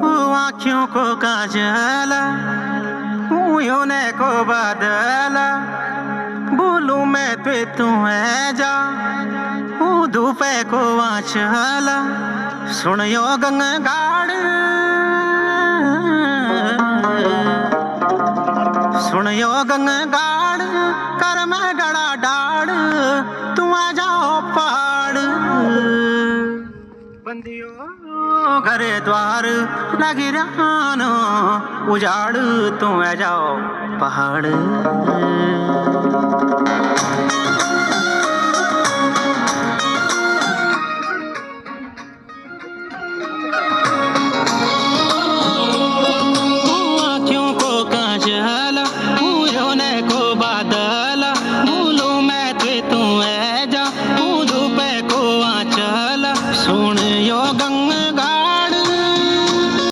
आँखों को काजल यूने को बादल बोलूं मैं तो तू है जा धूपे को आंचल सुनियो गंगाड़ सुनियो गंगाड़ कर मैं गड़ा डाड़ तू आ जाओ पहाड़ बंदियों घरे द्वार लगी रानो उजाड़ तू आ जाओ पहाड़।